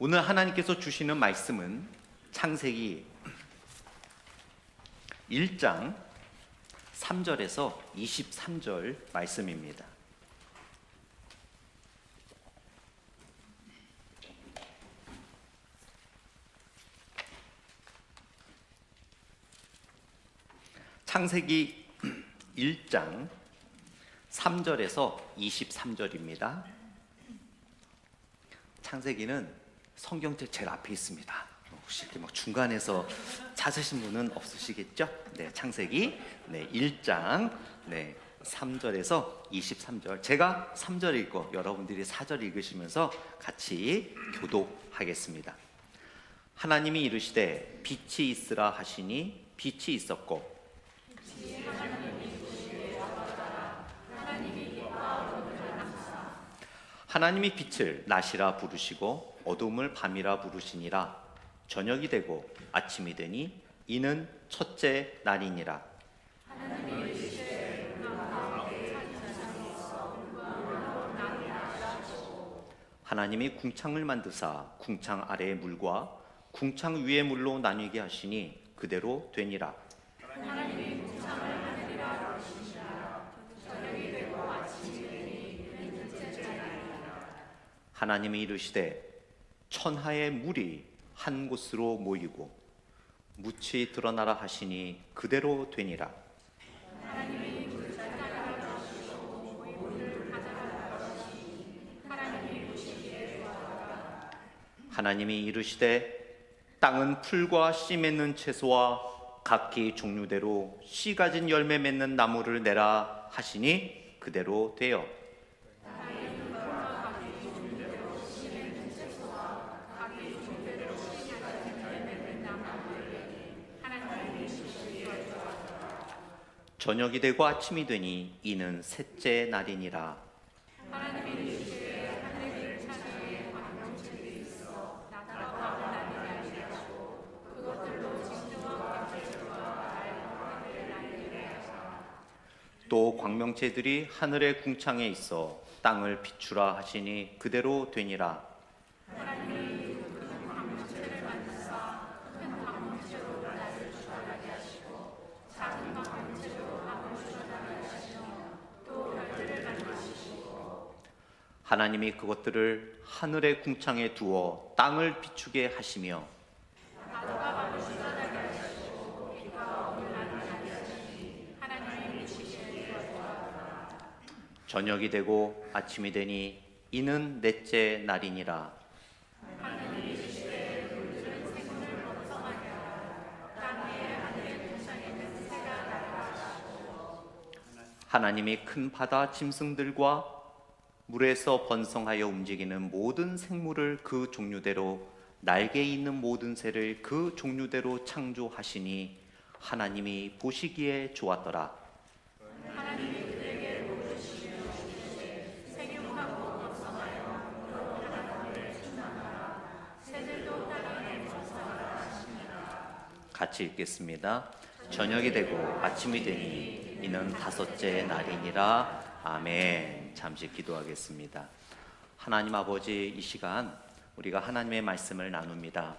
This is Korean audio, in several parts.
오늘 하나님께서 주시는 말씀은 창세기 1장 3절에서 23절 말씀입니다. 창세기 1장 3절에서 23절입니다. 창세기는 성경책 제일 앞에 있습니다. 혹시 이렇게 막 중간에서 찾으신 분은 없으시겠죠? 네, 창세기 1장 3절에서 23절. 제가 3절 읽고 여러분들이 4절 읽으시면서 같이 교독하겠습니다. 하나님이 이르시되 빛이 있으라 하시니 빛이 있었고 하나님이 빛을 낮이라 부르시고 어둠을 밤이라 부르시니라. 저녁이 되고 아침이 되니 이는 첫째 날이니라. 하나님이 궁창을 만드사 궁창 아래의 물과 궁창 위의 물로 나뉘게 하시니 그대로 되니라. 하나님이 이르시되 천하의 물이 한 곳으로 모이고 묻이 드러나라 하시니 그대로 되니라. 하나님이 이르시되 땅은 풀과 씨 맺는 채소와 각기 종류대로 씨 가진 열매 맺는 나무를 내라 하시니 그대로 되어 저녁이 되고 아침이 되니 이는 셋째 날이니라. 또 광명체들이 하늘의 궁창에 있어 땅을 비추라 하시니 그대로 되니라. 하나님이 그것들을 하늘의 궁창에 두어 땅을 비추게 하시며 저녁이 되고 아침이 되니 이는 넷째 날이니라. 하나님이 큰 바다 짐승들과 물에서 번성하여 움직이는 모든 생물을 그 종류대로 날개 있는 모든 새를 그 종류대로 창조하시니 하나님이 보시기에 좋았더라. 같이 읽겠습니다. 저녁이 되고 아침이 되니 이는 다섯째 날이니라. 아멘. 잠시 기도하겠습니다. 하나님 아버지, 이 시간 우리가 하나님의 말씀을 나눕니다.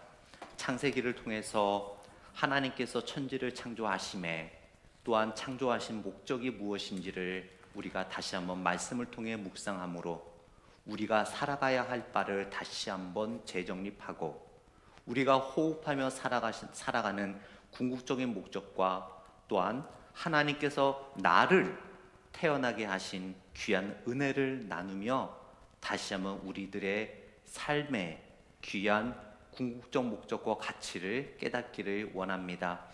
창세기를 통해서 하나님께서 천지를 창조하심에 또한 창조하신 목적이 무엇인지를 우리가 다시 한번 말씀을 통해 묵상함으로 우리가 살아가야 할 바를 다시 한번 재정립하고 우리가 호흡하며 살아가는 궁극적인 목적과 또한 하나님께서 나를 태어나게 하신 귀한 은혜를 나누며 다시 한번 우리들의 삶의 귀한 궁극적 목적과 가치를 깨닫기를 원합니다.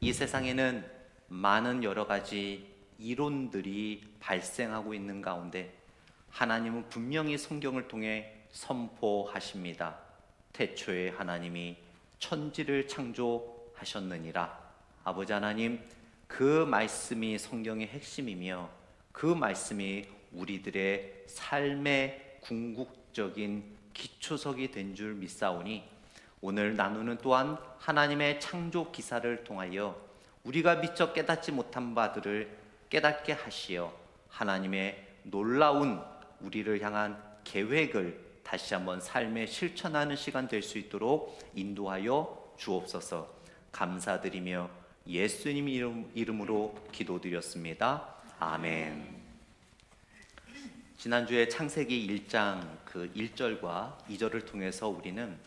이 세상에는 많은 여러 가지 이론들이 발생하고 있는 가운데 하나님은 분명히 성경을 통해 선포하십니다. 태초에 하나님이 천지를 창조하셨느니라. 아버지 하나님, 그 말씀이 성경의 핵심이며 그 말씀이 우리들의 삶의 궁극적인 기초석이 된 줄 믿사오니 오늘 나누는 또한 하나님의 창조 기사를 통하여 우리가 미처 깨닫지 못한 바들을 깨닫게 하시어 하나님의 놀라운 우리를 향한 계획을 다시 한번 삶에 실천하는 시간 될 수 있도록 인도하여 주옵소서. 감사드리며 예수님 이름으로 기도드렸습니다. 아멘. 지난주에 창세기 1장 그 1절과 2절을 통해서 우리는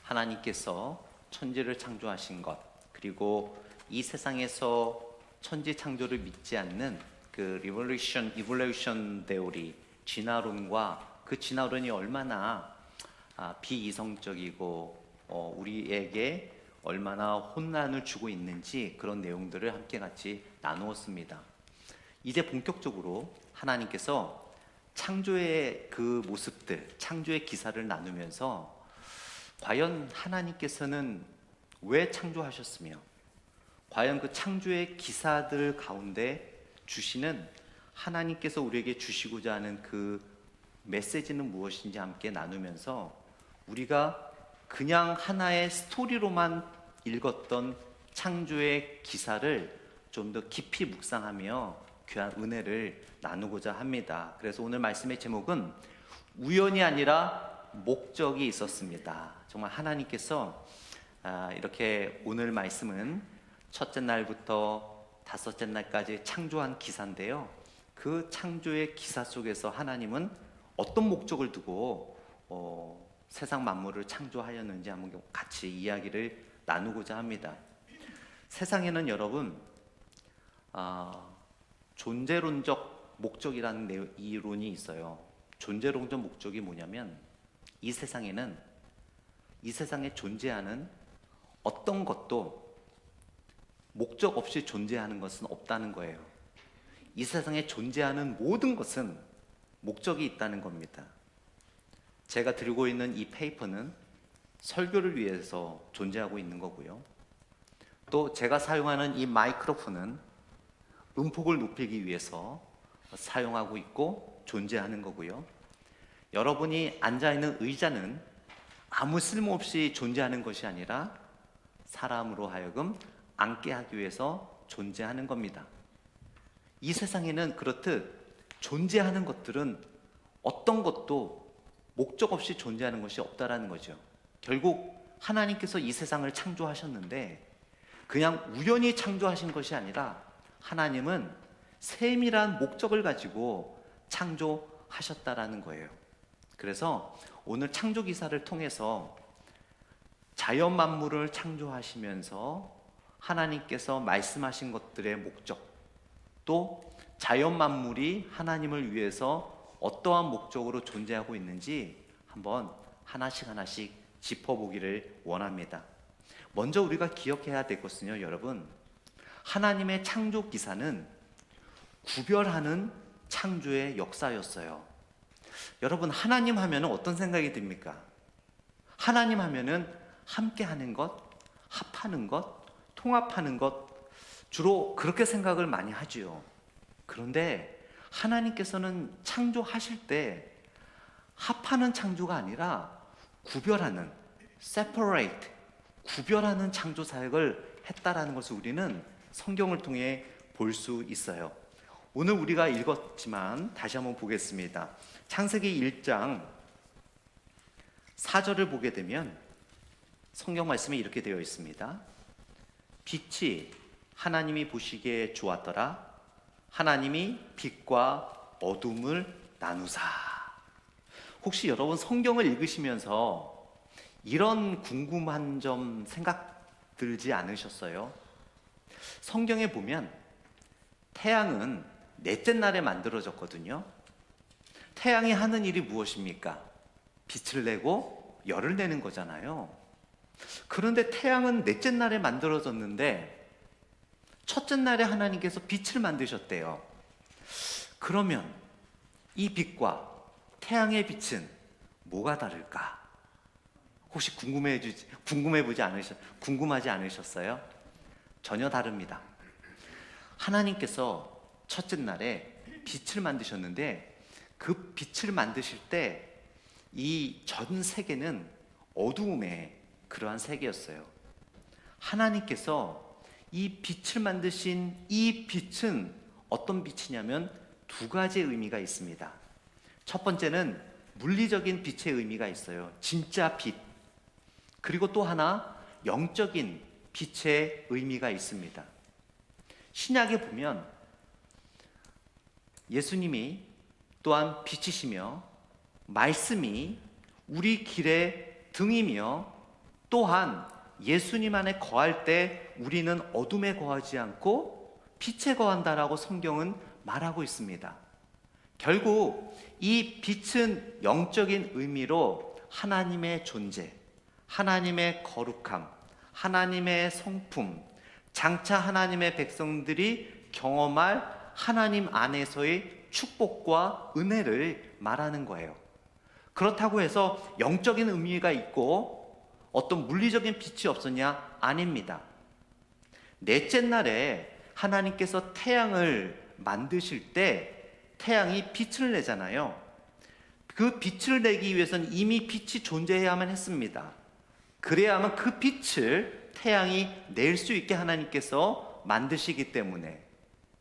하나님께서 천지를 창조하신 것, 그리고 이 세상에서 천지 창조를 믿지 않는 그 이볼루션 데오리, 진화론과 그 진화론이 얼마나 비이성적이고 우리에게 얼마나 혼란을 주고 있는지 그런 내용들을 함께 같이 나누었습니다. 이제 본격적으로 하나님께서 창조의 그 모습들, 창조의 기사를 나누면서 과연 하나님께서는 왜 창조하셨으며 과연 그 창조의 기사들 가운데 주시는 하나님께서 우리에게 주시고자 하는 그 메시지는 무엇인지 함께 나누면서 우리가 그냥 하나의 스토리로만 읽었던 창조의 기사를 좀 더 깊이 묵상하며 귀한 은혜를 나누고자 합니다. 그래서 오늘 말씀의 제목은 우연이 아니라 목적이 있었습니다. 정말 하나님께서 이렇게 오늘 말씀은 첫째 날부터 다섯째 날까지 창조한 기사인데요. 그 창조의 기사 속에서 하나님은 어떤 목적을 두고 세상 만물을 창조하였는지 한번 같이 이야기를 나누고자 합니다. 세상에는 여러분 존재론적 목적이라는 이론이 있어요. 존재론적 목적이 뭐냐면 이 세상에 존재하는 어떤 것도 목적 없이 존재하는 것은 없다는 거예요. 이 세상에 존재하는 모든 것은 목적이 있다는 겁니다. 제가 들고 있는 이 페이퍼는 설교를 위해서 존재하고 있는 거고요. 또 제가 사용하는 이 마이크로폰은 음폭을 높이기 위해서 사용하고 있고 존재하는 거고요. 여러분이 앉아있는 의자는 아무 쓸모없이 존재하는 것이 아니라 사람으로 하여금 앉게 하기 위해서 존재하는 겁니다. 이 세상에는 그렇듯 존재하는 것들은 어떤 것도 목적 없이 존재하는 것이 없다라는 거죠. 결국 하나님께서 이 세상을 창조하셨는데 그냥 우연히 창조하신 것이 아니라 하나님은 세밀한 목적을 가지고 창조하셨다라는 거예요. 그래서 오늘 창조 기사를 통해서 자연 만물을 창조하시면서 하나님께서 말씀하신 것들의 목적, 또 자연 만물이 하나님을 위해서 어떠한 목적으로 존재하고 있는지 한번 하나씩 짚어보기를 원합니다. 먼저 우리가 기억해야 될 것은요, 여러분, 하나님의 창조 기사는 구별하는 창조의 역사였어요. 여러분, 하나님 하면 어떤 생각이 듭니까? 하나님 하면은 함께 하는 것, 합하는 것, 통합하는 것, 주로 그렇게 생각을 많이 하지요. 그런데 하나님께서는 창조하실 때 합하는 창조가 아니라 구별하는, separate, 구별하는 창조 사역을 했다라는 것을 우리는 성경을 통해 볼 수 있어요. 오늘 우리가 읽었지만 다시 한번 보겠습니다. 창세기 1장 4절을 보게 되면 성경 말씀에 이렇게 되어 있습니다. 빛이 하나님이 보시기에 좋았더라. 하나님이 빛과 어둠을 나누사. 혹시 여러분 성경을 읽으시면서 이런 궁금한 점 생각 들지 않으셨어요? 성경에 보면 태양은 넷째 날에 만들어졌거든요. 태양이 하는 일이 무엇입니까? 빛을 내고 열을 내는 거잖아요. 그런데 태양은 넷째 날에 만들어졌는데 첫째 날에 하나님께서 빛을 만드셨대요. 그러면 이 빛과 태양의 빛은 뭐가 다를까? 혹시 궁금하지 않으셨어요? 전혀 다릅니다. 하나님께서 첫째 날에 빛을 만드셨는데 그 빛을 만드실 때 이 전 세계는 어두움의 그러한 세계였어요. 하나님께서 이 빛을 만드신 이 빛은 어떤 빛이냐면 두 가지 의미가 있습니다. 첫 번째는 물리적인 빛의 의미가 있어요. 진짜 빛. 그리고 또 하나 영적인 빛의 의미가 있습니다. 신약에 보면 예수님이 또한 빛이시며 말씀이 우리 길의 등이며 또한 예수님 안에 거할 때 우리는 어둠에 거하지 않고 빛에 거한다라고 성경은 말하고 있습니다. 결국 이 빛은 영적인 의미로 하나님의 존재, 하나님의 거룩함, 하나님의 성품, 장차 하나님의 백성들이 경험할 하나님 안에서의 축복과 은혜를 말하는 거예요. 그렇다고 해서 영적인 의미가 있고 어떤 물리적인 빛이 없었냐? 아닙니다. 넷째 날에 하나님께서 태양을 만드실 때 태양이 빛을 내잖아요. 그 빛을 내기 위해서는 이미 빛이 존재해야만 했습니다. 그래야만 그 빛을 태양이 낼 수 있게 하나님께서 만드시기 때문에,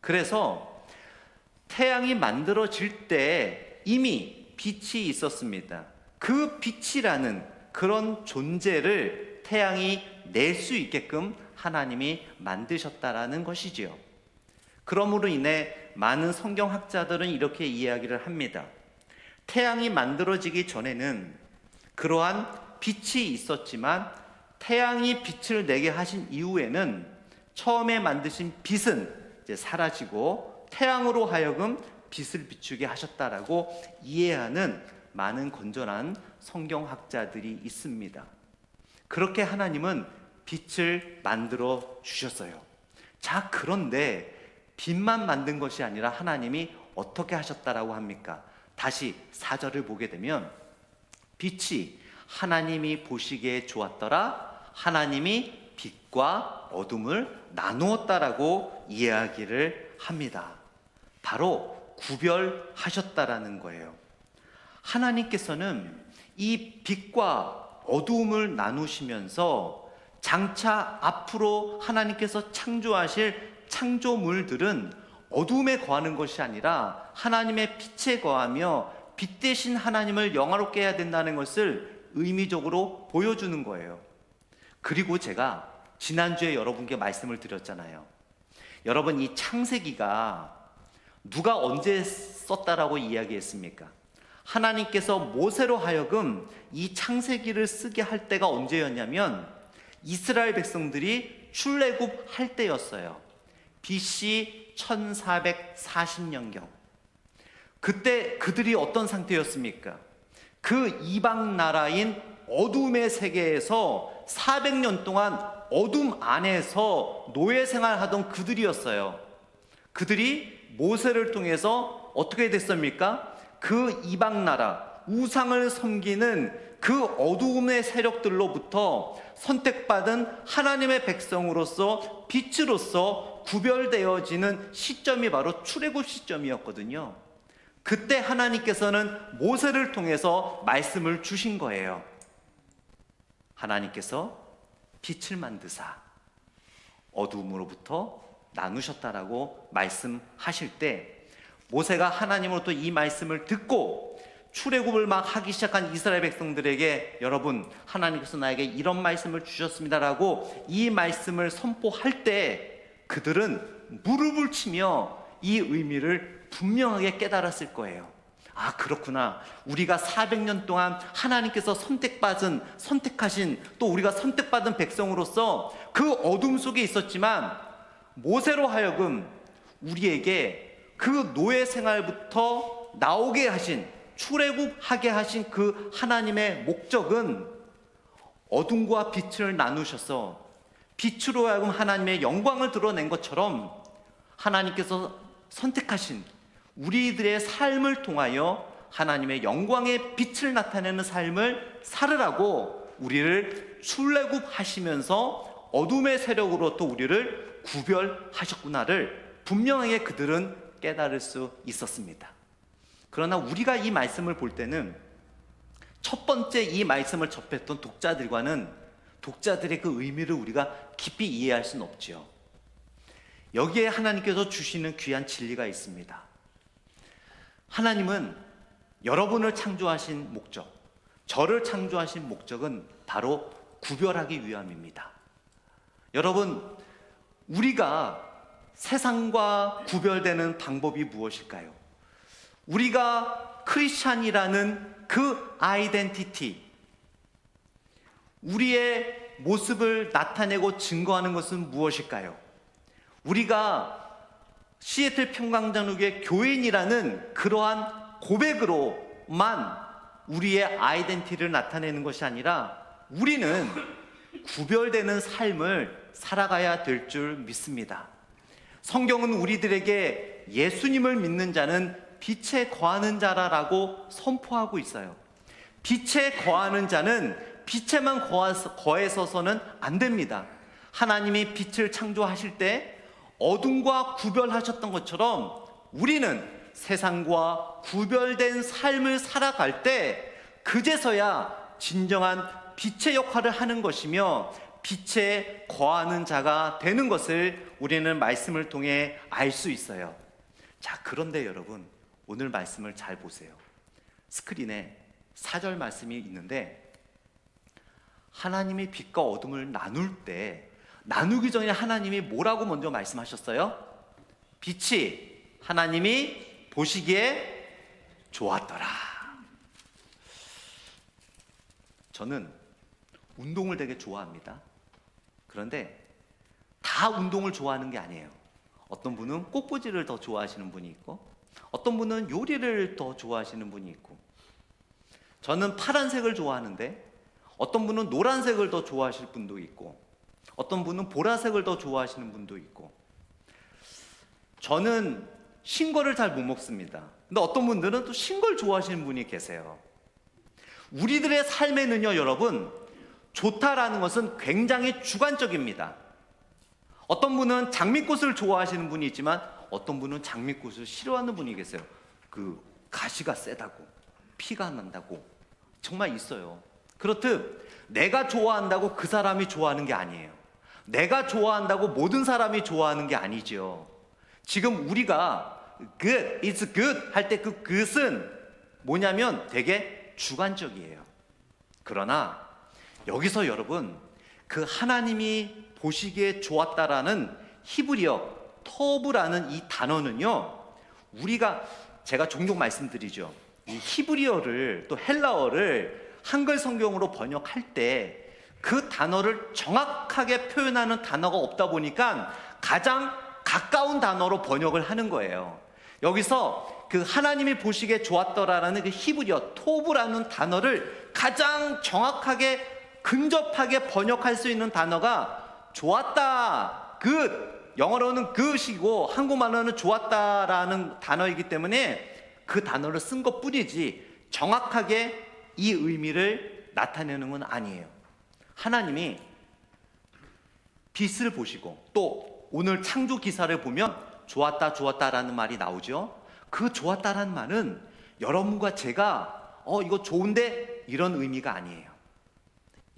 그래서 태양이 만들어질 때 이미 빛이 있었습니다. 그 빛이라는 그런 존재를 태양이 낼 수 있게끔 하나님이 만드셨다라는 것이지요. 그러므로 인해 많은 성경학자들은 이렇게 이야기를 합니다. 태양이 만들어지기 전에는 그러한 빛이 있었지만 태양이 빛을 내게 하신 이후에는 처음에 만드신 빛은 이제 사라지고 태양으로 하여금 빛을 비추게 하셨다라고 이해하는 많은 건전한 성경학자들이 있습니다. 그렇게 하나님은 빛을 만들어 주셨어요. 자, 그런데 빛만 만든 것이 아니라 하나님이 어떻게 하셨다라고 합니까? 다시 4절을 보게 되면 빛이 하나님이 보시기에 좋았더라, 하나님이 빛과 어둠을 나누었다라고 이야기를 합니다. 바로 구별하셨다라는 거예요. 하나님께서는 이 빛과 어두움을 나누시면서 장차 앞으로 하나님께서 창조하실 창조물들은 어두움에 거하는 것이 아니라 하나님의 빛에 거하며 빛 대신 하나님을 영화롭게 해야 된다는 것을 의미적으로 보여주는 거예요. 그리고 제가 지난주에 여러분께 말씀을 드렸잖아요. 여러분, 이 창세기가 누가 언제 썼다라고 이야기했습니까? 하나님께서 모세로 하여금 이 창세기를 쓰게 할 때가 언제였냐면 이스라엘 백성들이 출애굽 할 때였어요. BC 1440년경. 그때 그들이 어떤 상태였습니까? 그 이방 나라인 어둠의 세계에서 400년 동안 어둠 안에서 노예 생활하던 그들이었어요. 그들이 모세를 통해서 어떻게 됐습니까? 그 이방 나라 우상을 섬기는 그 어두움의 세력들로부터 선택받은 하나님의 백성으로서 빛으로서 구별되어지는 시점이 바로 출애굽 시점이었거든요. 그때 하나님께서는 모세를 통해서 말씀을 주신 거예요. 하나님께서 빛을 만드사 어두움으로부터 나누셨다라고 말씀하실 때 모세가 하나님으로부터 이 말씀을 듣고 출애굽을 막 하기 시작한 이스라엘 백성들에게 여러분, 하나님께서 나에게 이런 말씀을 주셨습니다라고 이 말씀을 선포할 때 그들은 무릎을 치며 이 의미를 분명하게 깨달았을 거예요. 아, 그렇구나. 우리가 400년 동안 하나님께서 선택하신 또 우리가 선택받은 백성으로서 그 어둠 속에 있었지만 모세로 하여금 우리에게 그 노예 생활부터 나오게 하신, 출애굽하게 하신 그 하나님의 목적은 어둠과 빛을 나누셔서 빛으로 하여금 하나님의 영광을 드러낸 것처럼 하나님께서 선택하신 우리들의 삶을 통하여 하나님의 영광의 빛을 나타내는 삶을 살으라고 우리를 출애굽하시면서 어둠의 세력으로부터 우리를 구별하셨구나를 분명하게 그들은 깨달을 수 있었습니다. 그러나 우리가 이 말씀을 볼 때는 첫 번째 이 말씀을 접했던 독자들의 그 의미를 우리가 깊이 이해할 수는 없지요. 여기에 하나님께서 주시는 귀한 진리가 있습니다. 하나님은 여러분을 창조하신 목적, 저를 창조하신 목적은 바로 구별하기 위함입니다. 여러분, 우리가 세상과 구별되는 방법이 무엇일까요? 우리가 크리스찬이라는 그 아이덴티티, 우리의 모습을 나타내고 증거하는 것은 무엇일까요? 우리가 시애틀 평강장로교회 교인이라는 그러한 고백으로만 우리의 아이덴티티를 나타내는 것이 아니라 우리는 구별되는 삶을 살아가야 될 줄 믿습니다. 성경은 우리들에게 예수님을 믿는 자는 빛에 거하는 자라고 선포하고 있어요. 빛에 거하는 자는 빛에만 거해서는 안 됩니다. 하나님이 빛을 창조하실 때 어둠과 구별하셨던 것처럼 우리는 세상과 구별된 삶을 살아갈 때 그제서야 진정한 빛의 역할을 하는 것이며 빛에 거하는 자가 되는 것을 우리는 말씀을 통해 알 수 있어요. 자, 그런데 여러분, 오늘 말씀을 잘 보세요. 스크린에 4절 말씀이 있는데, 하나님이 빛과 어둠을 나눌 때 나누기 전에 하나님이 뭐라고 먼저 말씀하셨어요? 빛이 하나님이 보시기에 좋았더라. 저는 운동을 되게 좋아합니다. 그런데 다 운동을 좋아하는 게 아니에요. 어떤 분은 꽃꽂이를 더 좋아하시는 분이 있고, 어떤 분은 요리를 더 좋아하시는 분이 있고, 저는 파란색을 좋아하는데 어떤 분은 노란색을 더 좋아하실 분도 있고, 어떤 분은 보라색을 더 좋아하시는 분도 있고, 저는 신 거를 잘 못 먹습니다. 근데 어떤 분들은 또 신 걸 좋아하시는 분이 계세요. 우리들의 삶에는요, 여러분, 좋다라는 것은 굉장히 주관적입니다. 어떤 분은 장미꽃을 좋아하시는 분이 있지만 어떤 분은 장미꽃을 싫어하는 분이 계세요. 그 가시가 세다고, 피가 난다고. 정말 있어요. 그렇듯 내가 좋아한다고 그 사람이 좋아하는 게 아니에요. 내가 좋아한다고 모든 사람이 좋아하는 게 아니죠. 지금 우리가 good, it's good 할 때 그 good은 뭐냐면 되게 주관적이에요. 그러나 여기서 여러분, 그 하나님이 보시기에 좋았다라는 히브리어 터브라는 이 단어는요, 우리가 제가 종종 말씀드리죠. 이 히브리어를 또 헬라어를 한글 성경으로 번역할 때 그 단어를 정확하게 표현하는 단어가 없다 보니까 가장 가까운 단어로 번역을 하는 거예요. 여기서 그 하나님이 보시기에 좋았더라라는 그 히브리어 토브라는 단어를 가장 정확하게 근접하게 번역할 수 있는 단어가 좋았다, good, 영어로는 good이고 한국말로는 좋았다라는 단어이기 때문에 그 단어를 쓴 것뿐이지 정확하게 이 의미를 나타내는 건 아니에요. 하나님이 빛을 보시고 또 오늘 창조 기사를 보면 좋았다 좋았다라는 말이 나오죠. 그 좋았다라는 말은 여러분과 제가 이거 좋은데 이런 의미가 아니에요.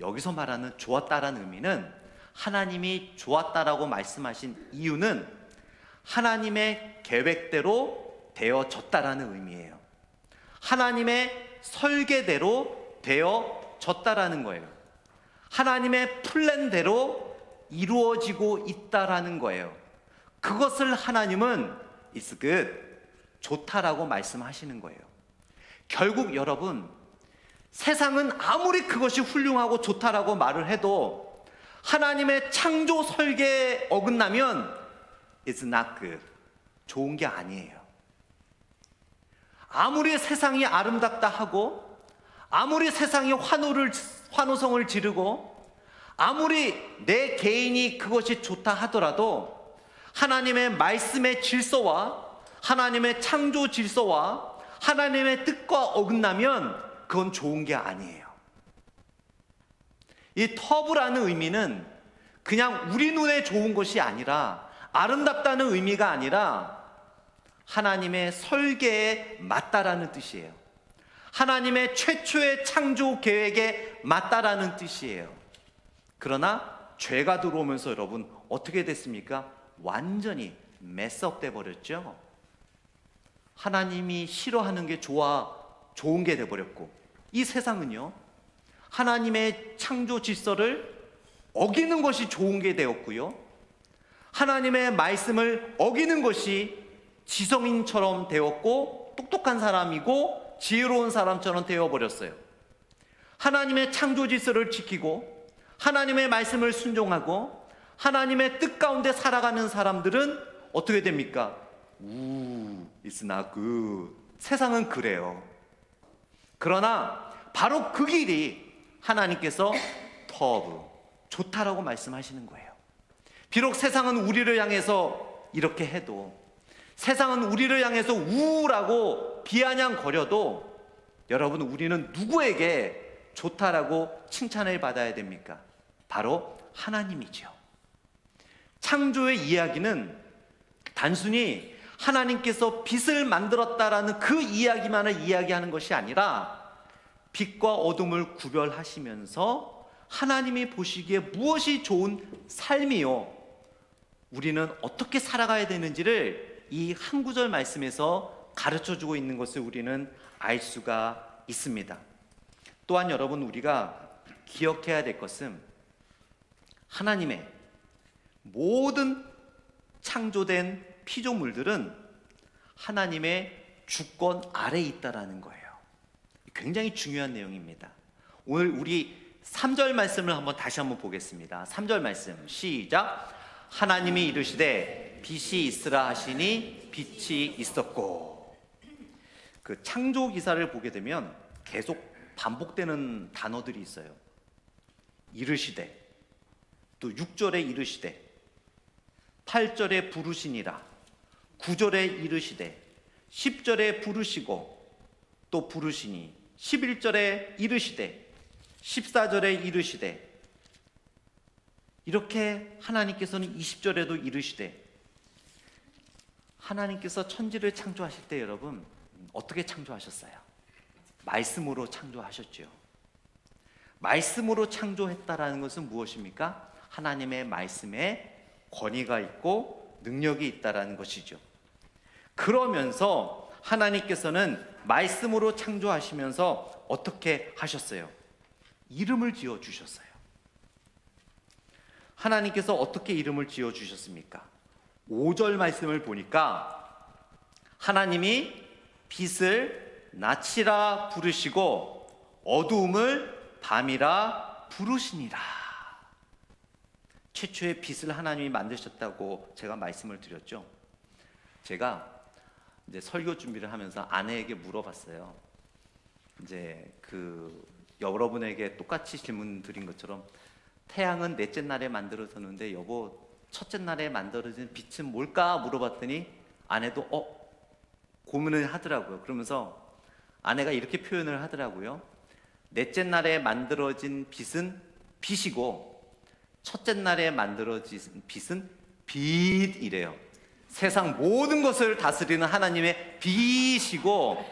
여기서 말하는 좋았다라는 의미는 하나님이 좋았다라고 말씀하신 이유는 하나님의 계획대로 되어졌다라는 의미예요. 하나님의 설계대로 되어졌다라는 거예요. 하나님의 플랜대로 이루어지고 있다라는 거예요. 그것을 하나님은 It's good, 좋다라고 말씀하시는 거예요. 결국 여러분, 세상은 아무리 그것이 훌륭하고 좋다라고 말을 해도 하나님의 창조 설계에 어긋나면 It's not good, 좋은 게 아니에요. 아무리 세상이 아름답다 하고 아무리 세상이 환호성을 지르고 아무리 내 개인이 그것이 좋다 하더라도 하나님의 말씀의 질서와 하나님의 창조 질서와 하나님의 뜻과 어긋나면 그건 좋은 게 아니에요. 이 터브라는 의미는 그냥 우리 눈에 좋은 것이 아니라 아름답다는 의미가 아니라 하나님의 설계에 맞다라는 뜻이에요. 하나님의 최초의 창조 계획에 맞다라는 뜻이에요. 그러나 죄가 들어오면서 여러분 어떻게 됐습니까? 완전히 메스업 돼 버렸죠. 하나님이 싫어하는 게 좋아 좋은 게 돼버렸고, 이 세상은요 하나님의 창조 질서를 어기는 것이 좋은 게 되었고요, 하나님의 말씀을 어기는 것이 지성인처럼 되었고 똑똑한 사람이고 지혜로운 사람처럼 되어버렸어요. 하나님의 창조 질서를 지키고 하나님의 말씀을 순종하고 하나님의 뜻 가운데 살아가는 사람들은 어떻게 됩니까? It's not good. 세상은 그래요. 그러나 바로 그 길이 하나님께서 터브, 좋다라고 말씀하시는 거예요. 비록 세상은 우리를 향해서 이렇게 해도, 세상은 우리를 향해서 우울하고 비아냥거려도, 여러분, 우리는 누구에게 좋다라고 칭찬을 받아야 됩니까? 바로 하나님이죠. 창조의 이야기는 단순히 하나님께서 빛을 만들었다라는 그 이야기만을 이야기하는 것이 아니라 빛과 어둠을 구별하시면서 하나님이 보시기에 무엇이 좋은 삶이요, 우리는 어떻게 살아가야 되는지를 이 한 구절 말씀에서 가르쳐주고 있는 것을 우리는 알 수가 있습니다. 또한 여러분, 우리가 기억해야 될 것은 하나님의 모든 창조된 피조물들은 하나님의 주권 아래에 있다라는 거예요. 굉장히 중요한 내용입니다. 오늘 우리 3절 말씀을 다시 한번 보겠습니다. 3절 말씀 시작. 하나님이 이르시되 빛이 있으라 하시니 빛이 있었고. 그 창조 기사를 보게 되면 계속 반복되는 단어들이 있어요. 이르시되, 또 6절에 이르시되, 8절에 부르시니라, 9절에 이르시되, 10절에 부르시고 또 부르시니, 11절에 이르시되, 14절에 이르시되, 이렇게 하나님께서는 20절에도 이르시되, 하나님께서 천지를 창조하실 때 여러분 어떻게 창조하셨어요? 말씀으로 창조하셨죠. 말씀으로 창조했다라는 것은 무엇입니까? 하나님의 말씀에 권위가 있고 능력이 있다라는 것이죠. 그러면서 하나님께서는 말씀으로 창조하시면서 어떻게 하셨어요? 이름을 지어 주셨어요. 하나님께서 어떻게 이름을 지어 주셨습니까? 5절 말씀을 보니까 하나님이 빛을 낮이라 부르시고 어두움을 밤이라 부르시니라. 최초의 빛을 하나님이 만드셨다고 제가 말씀을 드렸죠. 제가 이제 설교 준비를 하면서 아내에게 물어봤어요. 이제 여러분에게 똑같이 질문 드린 것처럼 태양은 넷째 날에 만들어졌는데 여보, 첫째 날에 만들어진 빛은 뭘까 물어봤더니 아내도 고민을 하더라고요. 그러면서 아내가 이렇게 표현을 하더라고요. 넷째 날에 만들어진 빛은 빛이고 첫째 날에 만들어진 빛은 빛이래요. 세상 모든 것을 다스리는 하나님의 빛이고,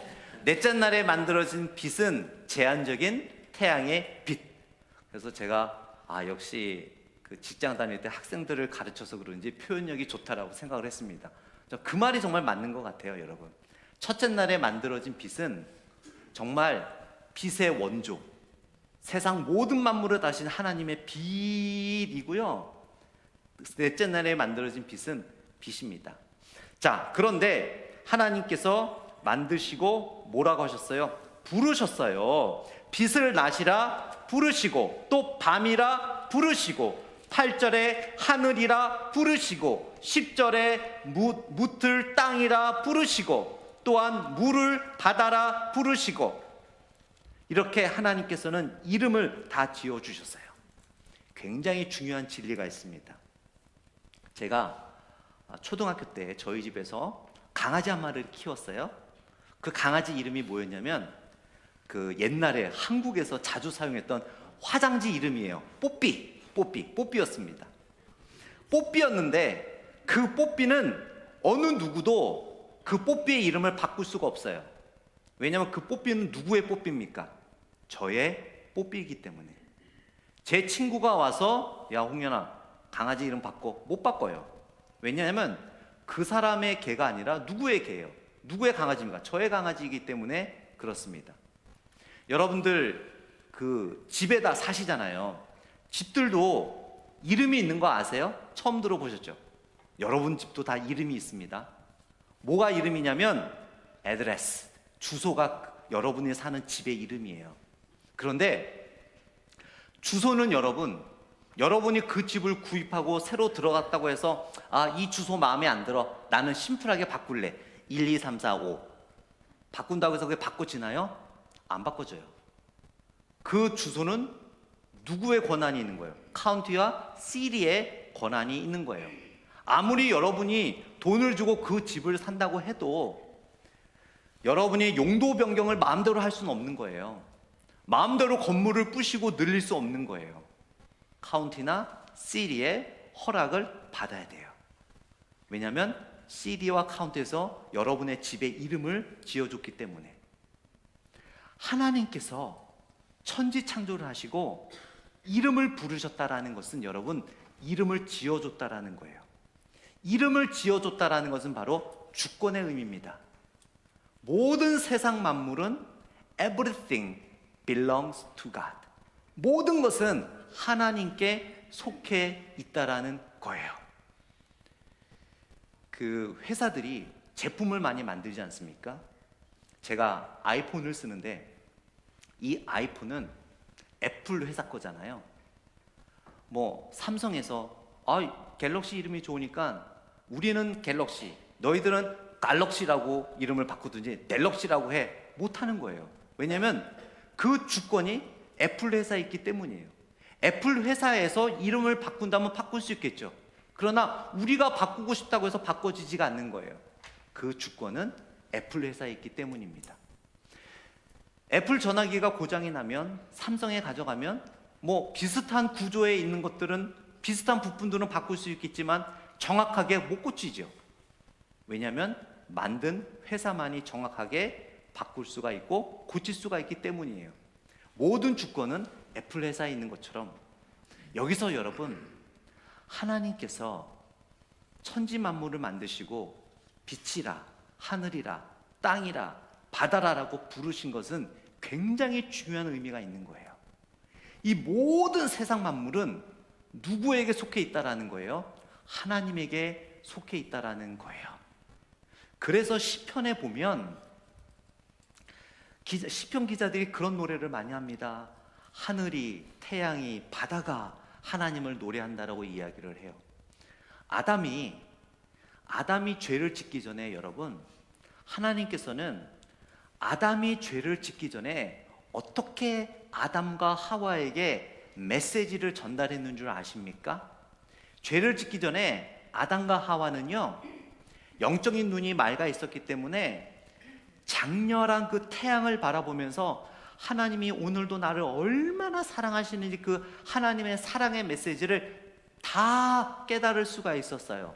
넷째 날에 만들어진 빛은 제한적인 태양의 빛. 그래서 제가 역시 그 직장 다닐 때 학생들을 가르쳐서 그런지 표현력이 좋다라고 생각을 했습니다. 그 말이 정말 맞는 것 같아요, 여러분. 첫째 날에 만들어진 빛은 정말 빛의 원조, 세상 모든 만물을 다신 하나님의 빛이고요. 넷째 날에 만들어진 빛은 빛입니다. 자, 그런데 하나님께서 만드시고 뭐라고 하셨어요? 부르셨어요. 빛을 낮이라 부르시고 또 밤이라 부르시고 8절에 하늘이라 부르시고 10절에 묻을 땅이라 부르시고 또한 물을 바다라 부르시고, 이렇게 하나님께서는 이름을 다 지어주셨어요. 굉장히 중요한 진리가 있습니다. 제가 초등학교 때 저희 집에서 강아지 한 마리를 키웠어요. 그 강아지 이름이 뭐였냐면 그 옛날에 한국에서 자주 사용했던 화장지 이름이에요. 뽀삐였습니다. 뽀삐였는데 그 뽀삐는 어느 누구도 그 뽀삐의 이름을 바꿀 수가 없어요. 왜냐하면 그 뽀삐는 누구의 뽀삐입니까? 저의 뽀삐이기 때문에. 제 친구가 와서 야 홍연아, 강아지 이름 바꿔. 못 바꿔요. 왜냐하면 그 사람의 개가 아니라 누구의 개예요? 누구의 강아지입니까? 저의 강아지이기 때문에 그렇습니다. 여러분들 그 집에다 사시잖아요. 집들도 이름이 있는 거 아세요? 처음 들어보셨죠? 여러분 집도 다 이름이 있습니다. 뭐가 이름이냐면 애드레스, 주소가 여러분이 사는 집의 이름이에요. 그런데 주소는 여러분이 그 집을 구입하고 새로 들어갔다고 해서 이 주소 마음에 안 들어, 나는 심플하게 바꿀래, 1, 2, 3, 4, 5 바꾼다고 해서 그게 바꿔지나요? 안 바꿔져요. 그 주소는 누구의 권한이 있는 거예요? 카운티와 시리의 권한이 있는 거예요. 아무리 여러분이 돈을 주고 그 집을 산다고 해도 여러분이 용도 변경을 마음대로 할 수는 없는 거예요. 마음대로 건물을 부시고 늘릴 수 없는 거예요. 카운티나 시리의 허락을 받아야 돼요. 왜냐하면 시리와 카운티에서 여러분의 집의 이름을 지어줬기 때문에. 하나님께서 천지 창조를 하시고 이름을 부르셨다라는 것은 여러분, 이름을 지어줬다라는 거예요. 이름을 지어줬다라는 것은 바로 주권의 의미입니다. 모든 세상 만물은 everything belongs to God. 모든 것은 하나님께 속해 있다라는 거예요. 그 회사들이 제품을 많이 만들지 않습니까? 제가 아이폰을 쓰는데 이 아이폰은 애플 회사 거잖아요. 뭐 삼성에서 갤럭시 이름이 좋으니까 우리는 갤럭시, 너희들은 갈럭시라고 이름을 바꾸든지 넬럭시라고 해, 못하는 거예요. 왜냐하면 그 주권이 애플 회사에 있기 때문이에요. 애플 회사에서 이름을 바꾼다면 바꿀 수 있겠죠. 그러나 우리가 바꾸고 싶다고 해서 바꿔지지가 않는 거예요. 그 주권은 애플 회사에 있기 때문입니다. 애플 전화기가 고장이 나면 삼성에 가져가면 뭐 비슷한 구조에 있는 것들은, 비슷한 부품들은 바꿀 수 있겠지만 정확하게 못 고치죠. 왜냐하면 만든 회사만이 정확하게 바꿀 수가 있고 고칠 수가 있기 때문이에요. 모든 주권은 애플 회사에 있는 것처럼 여기서 여러분, 하나님께서 천지 만물을 만드시고 빛이라, 하늘이라, 땅이라, 바다라라고 부르신 것은 굉장히 중요한 의미가 있는 거예요. 이 모든 세상 만물은 누구에게 속해 있다라는 거예요? 하나님에게 속해 있다라는 거예요. 그래서 시편에 보면 시편 기자들이 그런 노래를 많이 합니다. 하늘이, 태양이, 바다가 하나님을 노래한다라고 이야기를 해요. 아담이 죄를 짓기 전에 여러분, 하나님께서는 아담이 죄를 짓기 전에 어떻게 아담과 하와에게 메시지를 전달했는 줄 아십니까? 죄를 짓기 전에 아담과 하와는요, 영적인 눈이 맑아 있었기 때문에 장렬한 그 태양을 바라보면서 하나님이 오늘도 나를 얼마나 사랑하시는지 그 하나님의 사랑의 메시지를 다 깨달을 수가 있었어요.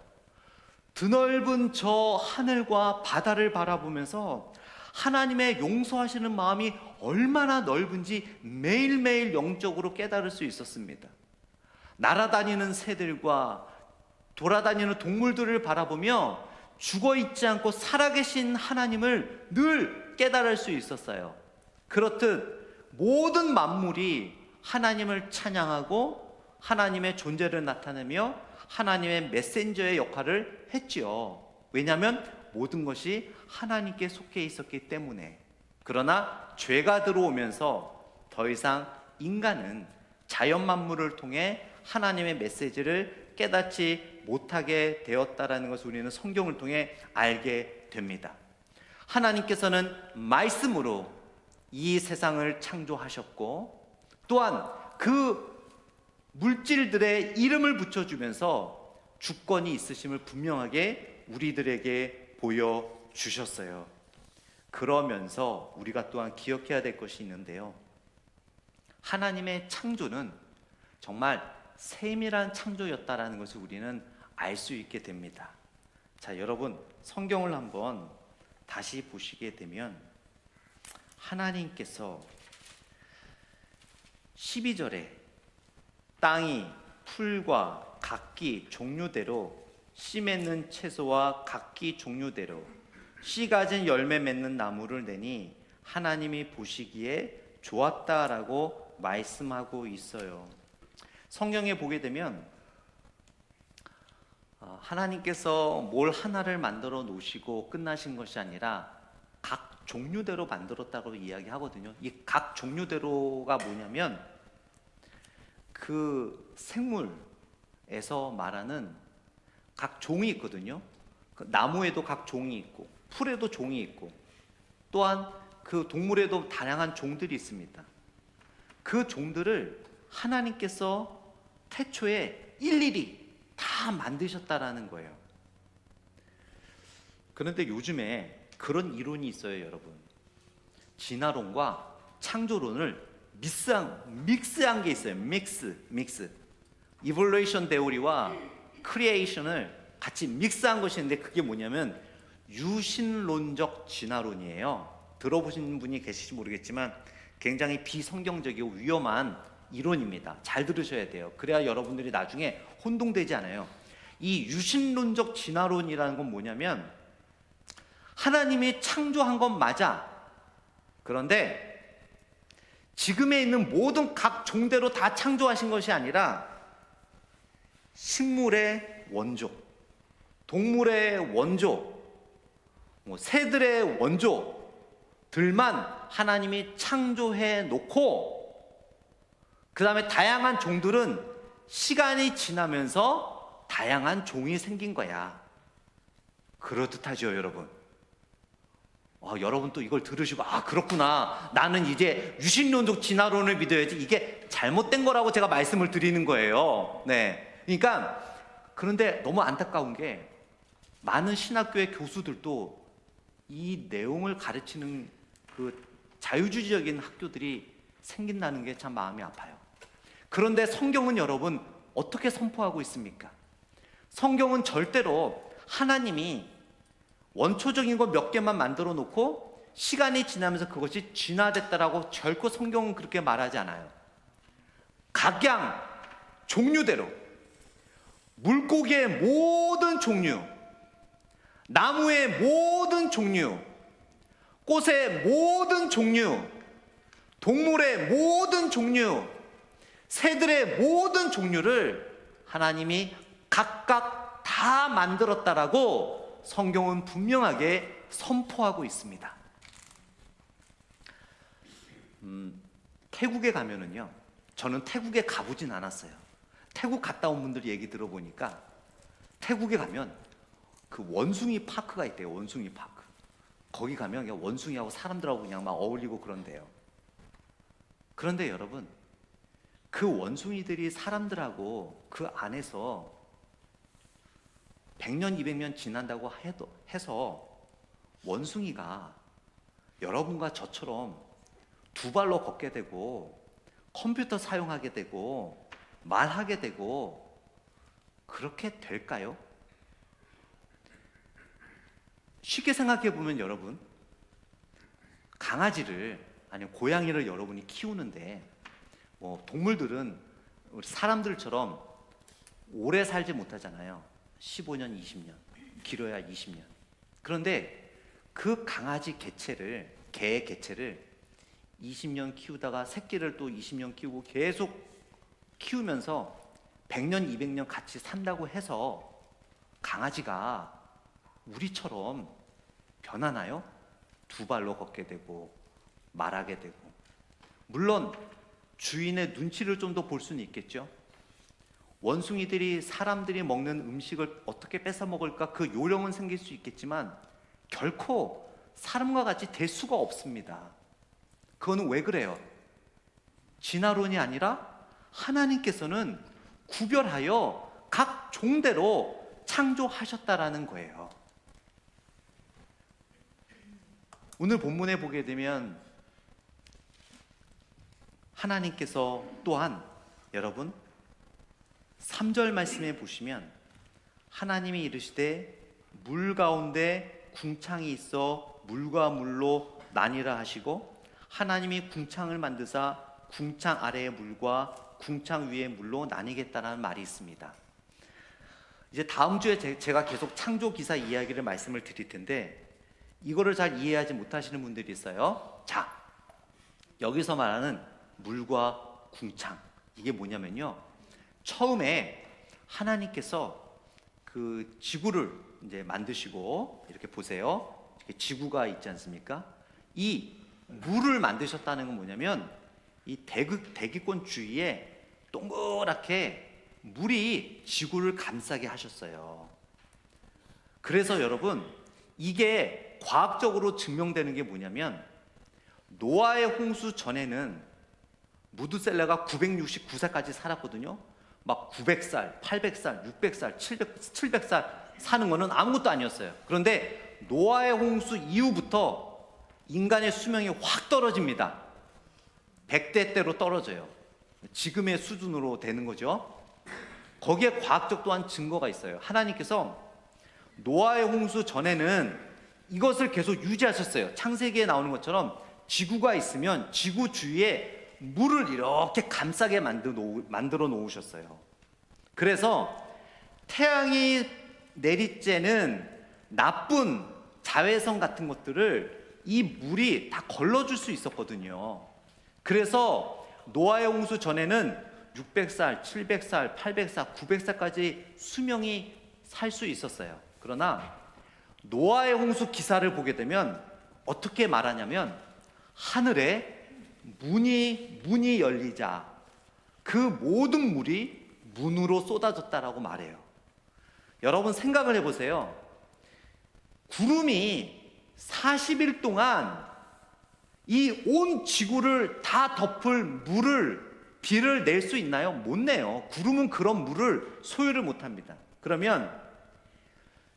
드넓은 저 하늘과 바다를 바라보면서 하나님의 용서하시는 마음이 얼마나 넓은지 매일매일 영적으로 깨달을 수 있었습니다. 날아다니는 새들과 돌아다니는 동물들을 바라보며 죽어있지 않고 살아계신 하나님을 늘 깨달을 수 있었어요. 그렇듯 모든 만물이 하나님을 찬양하고 하나님의 존재를 나타내며 하나님의 메신저의 역할을 했지요. 왜냐하면 모든 것이 하나님께 속해 있었기 때문에. 그러나 죄가 들어오면서 더 이상 인간은 자연 만물을 통해 하나님의 메시지를 깨닫지 못하게 되었다라는 것을 우리는 성경을 통해 알게 됩니다. 하나님께서는 말씀으로 이 세상을 창조하셨고 또한 그 물질들의 이름을 붙여주면서 주권이 있으심을 분명하게 우리들에게 보여주셨어요. 그러면서 우리가 또한 기억해야 될 것이 있는데요, 하나님의 창조는 정말 세밀한 창조였다라는 것을 우리는 알 수 있게 됩니다. 자, 여러분 성경을 한번 다시 보시게 되면 하나님께서 12절에 땅이 풀과 각기 종류대로 씨 맺는 채소와 각기 종류대로 씨 가진 열매 맺는 나무를 내니 하나님이 보시기에 좋았다라고 말씀하고 있어요. 성경에 보게 되면 하나님께서 뭘 하나를 만들어 놓으시고 끝나신 것이 아니라 각 종류대로 만들었다고 이야기하거든요. 이 각 종류대로가 뭐냐면 그 생물에서 말하는 각 종이 있거든요. 그 나무에도 각 종이 있고 풀에도 종이 있고 또한 그 동물에도 다양한 종들이 있습니다. 그 종들을 하나님께서 태초에 일일이 다 만드셨다라는 거예요. 그런데 요즘에 그런 이론이 있어요, 여러분. 진화론과 창조론을 믹스한 게 있어요. 믹스. 이볼루이션 데오리와 크리에이션을 같이 믹스한 것이 있는데 그게 뭐냐면 유신론적 진화론이에요. 들어보신 분이 계실지 모르겠지만 굉장히 비성경적이고 위험한 이론입니다. 잘 들으셔야 돼요. 그래야 여러분들이 나중에 혼동되지 않아요. 이 유신론적 진화론이라는 건 뭐냐면 하나님이 창조한 건 맞아. 그런데 지금에 있는 모든 각 종대로 다 창조하신 것이 아니라 식물의 원조, 동물의 원조, 새들의 원조들만 하나님이 창조해 놓고 그 다음에 다양한 종들은 시간이 지나면서 다양한 종이 생긴 거야. 그렇듯하죠, 여러분. 여러분 또 이걸 들으시고 그렇구나. 나는 이제 유신론적 진화론을 믿어야지. 이게 잘못된 거라고 제가 말씀을 드리는 거예요. 네. 그러니까 그런데 너무 안타까운 게 많은 신학교의 교수들도 이 내용을 가르치는 그 자유주의적인 학교들이 생긴다는 게 참 마음이 아파요. 그런데 성경은 여러분 어떻게 선포하고 있습니까? 성경은 절대로 하나님이 원초적인 거 몇 개만 만들어 놓고 시간이 지나면서 그것이 진화됐다라고 결코 성경은 그렇게 말하지 않아요. 각양 종류대로 물고기의 모든 종류, 나무의 모든 종류, 꽃의 모든 종류, 동물의 모든 종류, 새들의 모든 종류를 하나님이 각각 다 만들었다라고 성경은 분명하게 선포하고 있습니다. 태국에 가면은요, 저는 태국에 가보진 않았어요. 태국 갔다 온 분들 얘기 들어보니까 태국에 가면 그 원숭이 파크가 있대요. 원숭이 파크. 거기 가면 그냥 원숭이하고 사람들하고 그냥 막 어울리고 그런데요. 그런데 여러분, 그 원숭이들이 사람들하고 그 안에서 100년, 200년 지난다고 해서 원숭이가 여러분과 저처럼 두 발로 걷게 되고 컴퓨터 사용하게 되고 말하게 되고 그렇게 될까요? 쉽게 생각해 보면 여러분, 강아지를 아니면 고양이를 여러분이 키우는데 동물들은 우리 사람들처럼 오래 살지 못하잖아요. 15년, 20년, 길어야 20년. 그런데 그 강아지 개체를, 개의 개체를 20년 키우다가 새끼를 또 20년 키우고 계속 키우면서 100년, 200년 같이 산다고 해서 강아지가 우리처럼 변하나요? 두 발로 걷게 되고 말하게 되고. 물론 주인의 눈치를 좀 더 볼 수는 있겠죠. 원숭이들이 사람들이 먹는 음식을 어떻게 뺏어 먹을까 그 요령은 생길 수 있겠지만 결코 사람과 같이 될 수가 없습니다. 그거는 왜 그래요? 진화론이 아니라 하나님께서는 구별하여 각 종대로 창조하셨다라는 거예요. 오늘 본문에 보게 되면 하나님께서 또한 여러분 3절 말씀에 보시면 하나님이 이르시되 물 가운데 궁창이 있어 물과 물로 나뉘라 하시고 하나님이 궁창을 만드사 궁창 아래의 물과 궁창 위의 물로 나뉘겠다는 말이 있습니다. 이제 다음 주에 제가 계속 창조 기사 이야기를 말씀을 드릴 텐데 이거를 잘 이해하지 못하시는 분들이 있어요. 자, 여기서 말하는 물과 궁창, 이게 뭐냐면요, 처음에 하나님께서 그 지구를 이제 만드시고, 이렇게 보세요. 이렇게 지구가 있지 않습니까? 이 물을 만드셨다는 건 뭐냐면 이 대기권 주위에 동그랗게 물이 지구를 감싸게 하셨어요. 그래서 여러분, 이게 과학적으로 증명되는 게 뭐냐면 노아의 홍수 전에는 무드셀라가 969살까지 살았거든요. 막 900살, 800살, 600살, 700살 사는 거는 아무것도 아니었어요. 그런데 노아의 홍수 이후부터 인간의 수명이 확 떨어집니다. 100대대로 떨어져요. 지금의 수준으로 되는 거죠. 거기에 과학적 또한 증거가 있어요. 하나님께서 노아의 홍수 전에는 이것을 계속 유지하셨어요. 창세기에 나오는 것처럼 지구가 있으면 지구 주위에 물을 이렇게 감싸게 만들어 놓으셨어요. 그래서 태양이 내리쬐는 나쁜 자외선 같은 것들을 이 물이 다 걸러줄 수 있었거든요. 그래서 노아의 홍수 전에는 600살, 700살, 800살, 900살까지 수명이 살 수 있었어요. 그러나 노아의 홍수 기사를 보게 되면 어떻게 말하냐면 하늘에 문이 열리자 그 모든 물이 문으로 쏟아졌다라고 말해요. 여러분 생각을 해보세요. 구름이 40일 동안 이 온 지구를 다 덮을 비를 낼 수 있나요? 못 내요. 구름은 그런 물을 소유를 못합니다. 그러면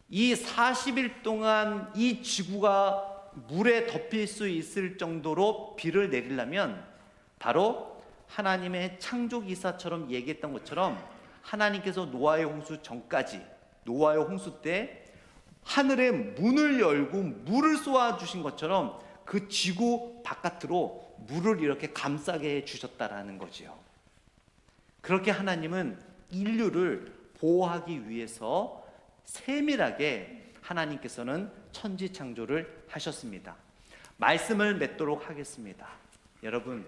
이 40일 동안 이 지구가 물에 덮일 수 있을 정도로 비를 내리려면 바로 하나님의 창조기사처럼 얘기했던 것처럼 하나님께서 노아의 홍수 전까지, 노아의 홍수 때 하늘의 문을 열고 물을 쏘아주신 것처럼 그 지구 바깥으로 물을 이렇게 감싸게 해주셨다라는 거지요. 그렇게 하나님은 인류를 보호하기 위해서 세밀하게 하나님께서는 천지 창조를 하셨습니다. 말씀을 맺도록 하겠습니다. 여러분,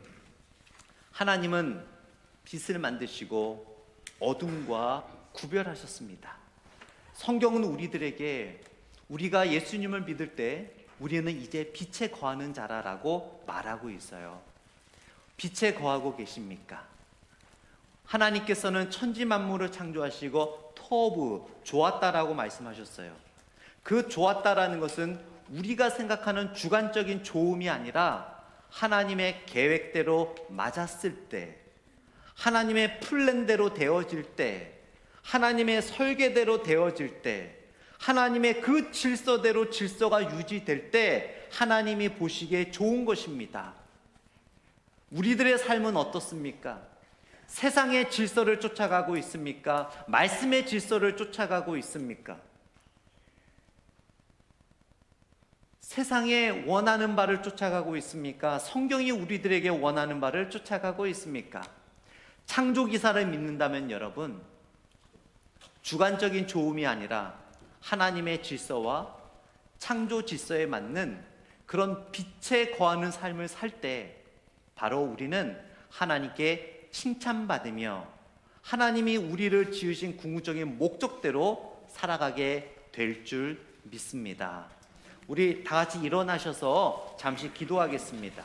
하나님은 빛을 만드시고 어둠과 구별하셨습니다. 성경은 우리들에게 우리가 예수님을 믿을 때 우리는 이제 빛에 거하는 자라라고 말하고 있어요. 빛에 거하고 계십니까? 하나님께서는 천지 만물을 창조하시고 토부, 좋았다라고 말씀하셨어요. 그 좋았다라는 것은 우리가 생각하는 주관적인 좋음이 아니라 하나님의 계획대로 맞았을 때, 하나님의 플랜대로 되어질 때, 하나님의 설계대로 되어질 때, 하나님의 그 질서대로 질서가 유지될 때 하나님이 보시기에 좋은 것입니다. 우리들의 삶은 어떻습니까? 세상의 질서를 쫓아가고 있습니까? 말씀의 질서를 쫓아가고 있습니까? 세상에 원하는 바를 쫓아가고 있습니까? 성경이 우리들에게 원하는 바를 쫓아가고 있습니까? 창조기사를 믿는다면 여러분, 주관적인 좋음이 아니라 하나님의 질서와 창조 질서에 맞는 그런 빛에 거하는 삶을 살 때 바로 우리는 하나님께 칭찬받으며 하나님이 우리를 지으신 궁극적인 목적대로 살아가게 될 줄 믿습니다. 우리 다 같이 일어나셔서 잠시 기도하겠습니다.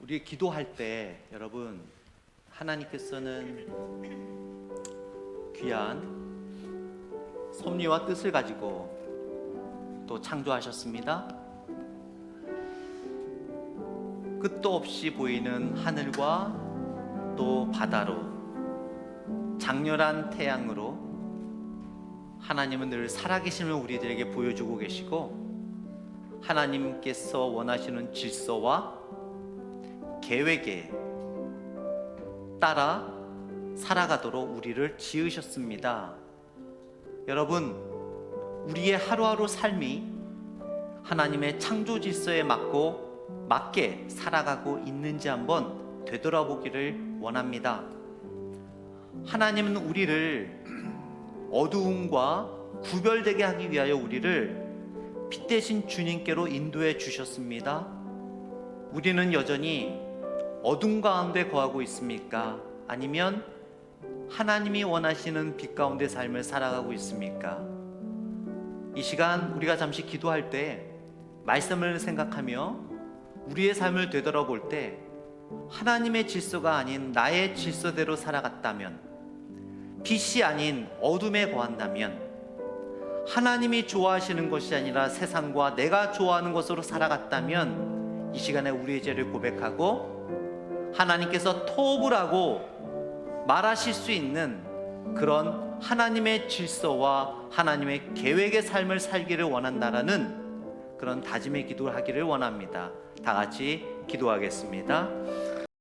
우리 기도할 때 여러분, 하나님께서는 귀한 섭리와 뜻을 가지고 또 창조하셨습니다. 끝도 없이 보이는 하늘과 또 바다로, 장렬한 태양으로 하나님은 늘 살아계심을 우리들에게 보여주고 계시고, 하나님께서 원하시는 질서와 계획에 따라 살아가도록 우리를 지으셨습니다. 여러분, 우리의 하루하루 삶이 하나님의 창조 질서에 맞게 살아가고 있는지 한번 되돌아보기를 원합니다. 하나님은 우리를 어두움과 구별되게 하기 위하여 우리를 빛 대신 주님께로 인도해 주셨습니다. 우리는 여전히 어둠 가운데 거하고 있습니까? 아니면 하나님이 원하시는 빛 가운데 삶을 살아가고 있습니까? 이 시간 우리가 잠시 기도할 때 말씀을 생각하며 우리의 삶을 되돌아볼 때 하나님의 질서가 아닌 나의 질서대로 살아갔다면, 빛이 아닌 어둠에 거한다면, 하나님이 좋아하시는 것이 아니라 세상과 내가 좋아하는 것으로 살아갔다면 이 시간에 우리의 죄를 고백하고 하나님께서 토부라고 말하실 수 있는 그런 하나님의 질서와 하나님의 계획의 삶을 살기를 원한다라는 그런 다짐의 기도를 하기를 원합니다. 다 같이 기도하겠습니다.